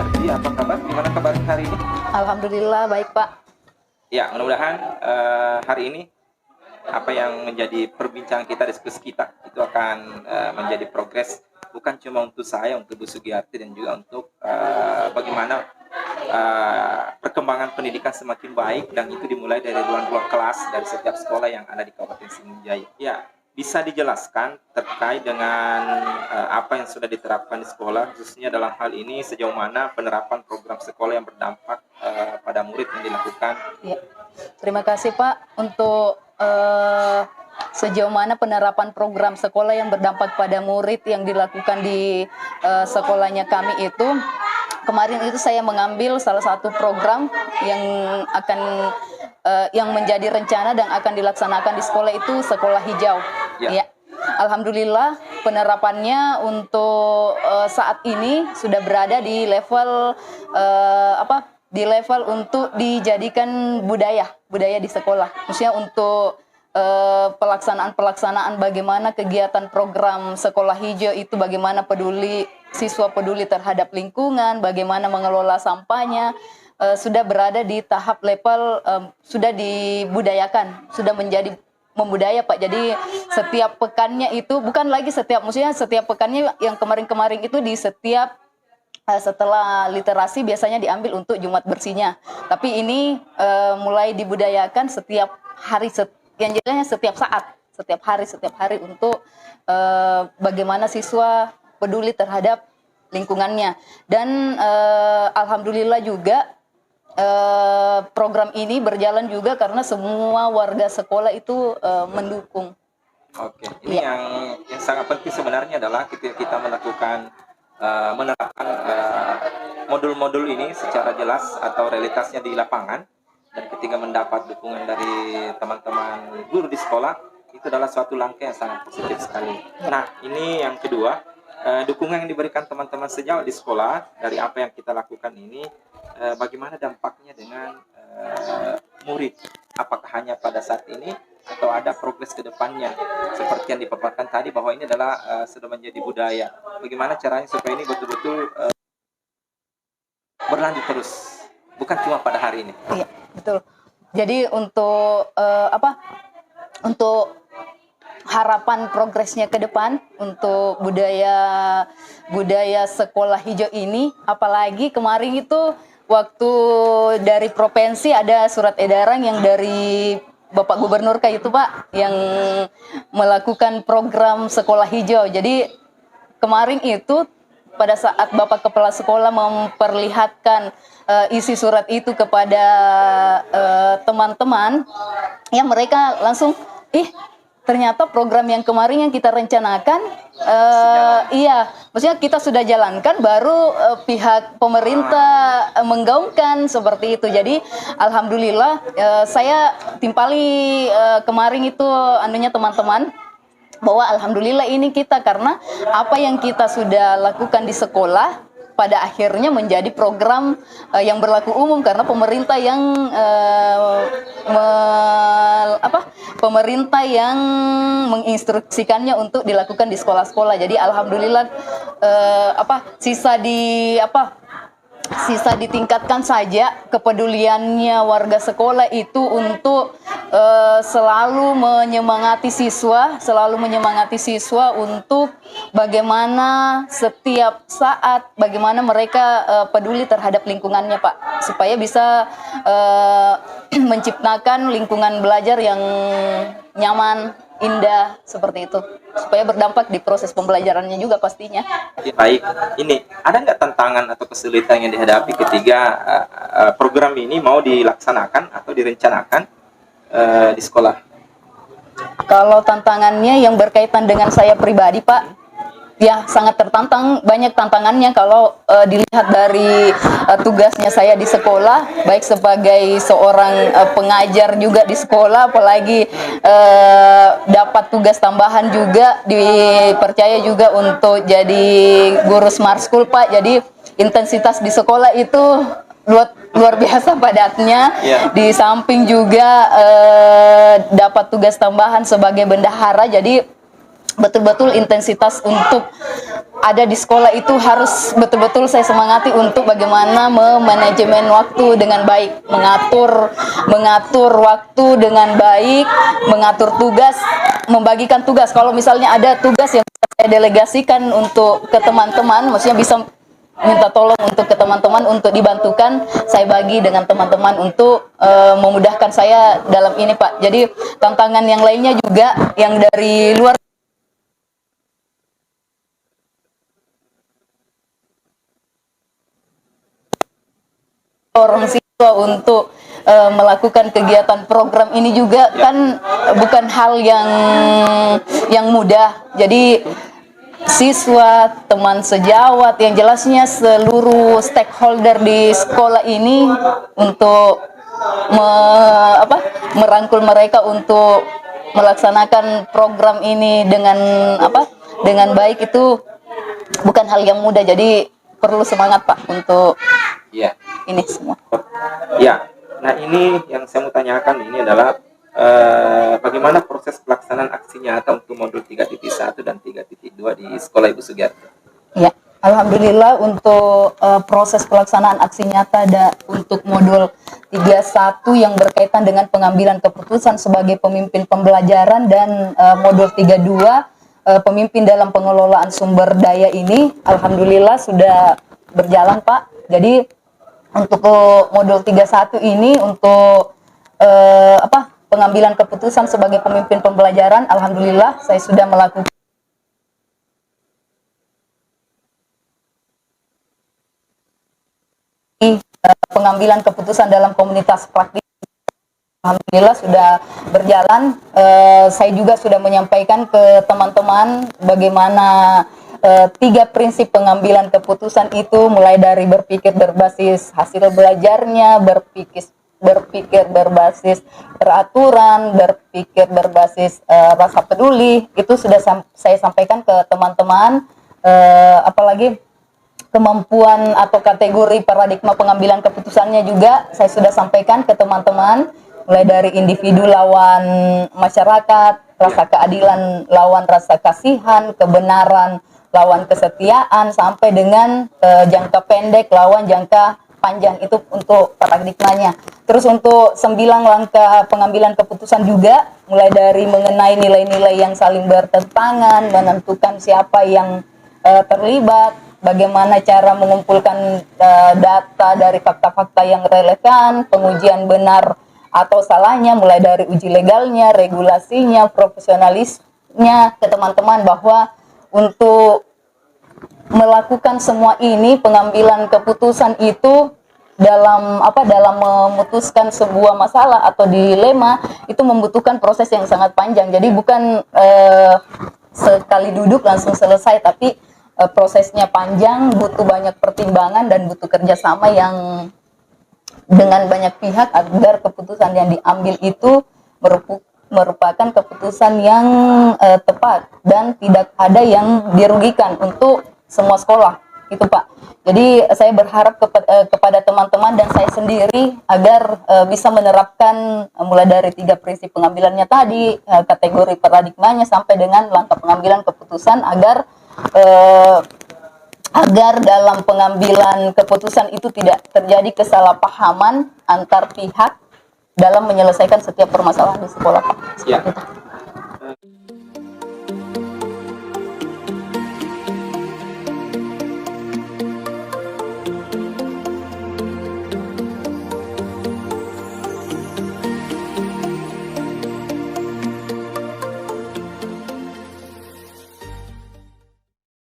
Sugiarti, apa kabar? Gimana kabar hari ini? Alhamdulillah baik Pak. Ya, mudah-mudahan hari ini apa yang menjadi perbincangan kita, diskusi kita itu akan menjadi progres bukan cuma untuk saya, untuk Bu Sugiarti dan juga untuk bagaimana perkembangan pendidikan semakin baik, dan itu dimulai dari ruang-ruang kelas dari setiap sekolah yang ada di Kabupaten Sriwijaya. Ya, bisa dijelaskan terkait dengan apa yang sudah diterapkan di sekolah, khususnya dalam hal ini sejauh mana penerapan program sekolah yang berdampak pada murid yang dilakukan. Ya. Terima kasih Pak untuk sejauh mana penerapan program sekolah yang berdampak pada murid yang dilakukan di sekolahnya kami itu. Kemarin itu saya mengambil salah satu program yang akan yang menjadi rencana dan akan dilaksanakan di sekolah itu sekolah hijau. Ya. Alhamdulillah penerapannya untuk saat ini sudah berada di level di level untuk dijadikan budaya di sekolah. Maksudnya untuk pelaksanaan bagaimana kegiatan program sekolah hijau itu, bagaimana siswa peduli terhadap lingkungan, bagaimana mengelola sampahnya, sudah berada di tahap level sudah dibudayakan, sudah menjadi membudaya Pak. Jadi setiap pekannya itu bukan lagi setiap pekannya yang kemarin-kemarin itu di setiap setelah literasi biasanya diambil untuk Jumat bersihnya. Tapi ini mulai dibudayakan setiap hari, yang jelasnya setiap hari untuk bagaimana siswa peduli terhadap lingkungannya. Dan alhamdulillah juga program ini berjalan juga karena semua warga sekolah itu mendukung. Oke, ini yang sangat penting sebenarnya adalah kita melakukan menerapkan modul-modul ini secara jelas atau realitasnya di lapangan, dan ketika mendapat dukungan dari teman-teman guru di sekolah, itu adalah suatu langkah yang sangat positif sekali. Nah, ini yang kedua, dukungan yang diberikan teman-teman sejauh di sekolah dari apa yang kita lakukan ini, bagaimana dampaknya dengan murid? Apakah hanya pada saat ini atau ada progres ke depannya? Seperti yang dipaparkan tadi bahwa ini adalah sudah menjadi budaya. Bagaimana caranya supaya ini betul-betul berlanjut terus, bukan cuma pada hari ini? Iya, betul. Jadi untuk untuk harapan progresnya ke depan untuk budaya sekolah hijau ini, apalagi kemarin itu waktu dari provinsi ada surat edaran yang dari Bapak Gubernur itu Pak, yang melakukan program sekolah hijau. Jadi kemarin itu pada saat Bapak Kepala Sekolah memperlihatkan isi surat itu kepada teman-teman, ya mereka langsung, ternyata program yang kemarin yang kita rencanakan, maksudnya kita sudah jalankan, baru pihak pemerintah menggaungkan seperti itu. Jadi alhamdulillah saya timpali kemarin itu teman-teman, bahwa alhamdulillah ini kita, karena apa yang kita sudah lakukan di sekolah pada akhirnya menjadi program yang berlaku umum, karena pemerintah yang menginstruksikannya untuk dilakukan di sekolah-sekolah. Jadi alhamdulillah sisa ditingkatkan saja kepeduliannya warga sekolah itu untuk selalu menyemangati siswa untuk bagaimana setiap saat bagaimana mereka peduli terhadap lingkungannya Pak, supaya bisa menciptakan lingkungan belajar yang nyaman, indah seperti itu, supaya berdampak di proses pembelajarannya juga pastinya. Baik, ini ada nggak tantangan atau kesulitan yang dihadapi ketika program ini mau dilaksanakan atau direncanakan di sekolah? Kalau tantangannya yang berkaitan dengan saya pribadi Pak, ya sangat tertantang, banyak tantangannya kalau dilihat dari tugasnya saya di sekolah, baik sebagai seorang pengajar juga di sekolah, apalagi dapat tugas tambahan juga, dipercaya juga untuk jadi guru smart school Pak. Jadi intensitas di sekolah itu luar biasa padatnya. Di samping juga dapat tugas tambahan sebagai bendahara, jadi betul-betul intensitas untuk ada di sekolah itu harus betul-betul saya semangati untuk bagaimana memanajemen waktu dengan baik, mengatur waktu dengan baik, mengatur tugas, membagikan tugas. Kalau misalnya ada tugas yang saya delegasikan untuk ke teman-teman, maksudnya bisa minta tolong untuk ke teman-teman untuk dibantukan, saya bagi dengan teman-teman untuk memudahkan saya dalam ini, Pak. Jadi tantangan yang lainnya juga yang dari luar orang siswa untuk melakukan kegiatan program ini juga kan bukan hal yang mudah. Jadi siswa, teman sejawat, yang jelasnya seluruh stakeholder di sekolah ini untuk merangkul mereka untuk melaksanakan program ini dengan baik itu bukan hal yang mudah. Jadi perlu semangat, Pak, untuk Ya. ini semua. Ya, nah ini yang saya mau tanyakan ini adalah bagaimana proses pelaksanaan aksi nyata untuk modul 3.1 dan 3.2 di sekolah Ibu Sugiarto? Ya, alhamdulillah untuk proses pelaksanaan aksi nyata untuk modul 31 yang berkaitan dengan pengambilan keputusan sebagai pemimpin pembelajaran dan modul 32 pemimpin dalam pengelolaan sumber daya ini alhamdulillah sudah berjalan, Pak. Jadi untuk modul 31 ini untuk pengambilan keputusan sebagai pemimpin pembelajaran, alhamdulillah saya sudah melakukan pengambilan keputusan dalam komunitas praktik. Alhamdulillah sudah berjalan. Saya juga sudah menyampaikan ke teman-teman bagaimana 3 prinsip pengambilan keputusan itu, mulai dari berpikir berbasis hasil belajarnya, berpikir berbasis peraturan, berpikir berbasis rasa peduli. Itu sudah saya sampaikan ke teman-teman. Apalagi kemampuan atau kategori paradigma pengambilan keputusannya juga saya sudah sampaikan ke teman-teman, mulai dari individu lawan masyarakat, rasa keadilan lawan rasa kasihan, kebenaran lawan kesetiaan, sampai dengan jangka pendek lawan jangka panjang. Itu untuk paradigmanya. Terus untuk 9 langkah pengambilan keputusan juga, mulai dari mengenai nilai-nilai yang saling bertentangan, menentukan siapa yang terlibat, bagaimana cara mengumpulkan data dari fakta-fakta yang relevan, pengujian benar atau salahnya, mulai dari uji legalnya, regulasinya, profesionalisnya, ke teman-teman bahwa untuk melakukan semua ini, pengambilan keputusan itu dalam memutuskan sebuah masalah atau dilema itu membutuhkan proses yang sangat panjang. Jadi bukan sekali duduk langsung selesai, tapi prosesnya panjang, butuh banyak pertimbangan dan butuh kerjasama yang dengan banyak pihak agar keputusan yang diambil itu merupakan keputusan yang tepat dan tidak ada yang dirugikan untuk semua sekolah, itu Pak. Jadi saya berharap kepada teman-teman dan saya sendiri agar bisa menerapkan mulai dari 3 prinsip pengambilannya tadi, kategori paradigmanya sampai dengan langkah pengambilan keputusan agar dalam pengambilan keputusan itu tidak terjadi kesalahpahaman antar pihak dalam menyelesaikan setiap permasalahan di sekolah, Pak. Ya.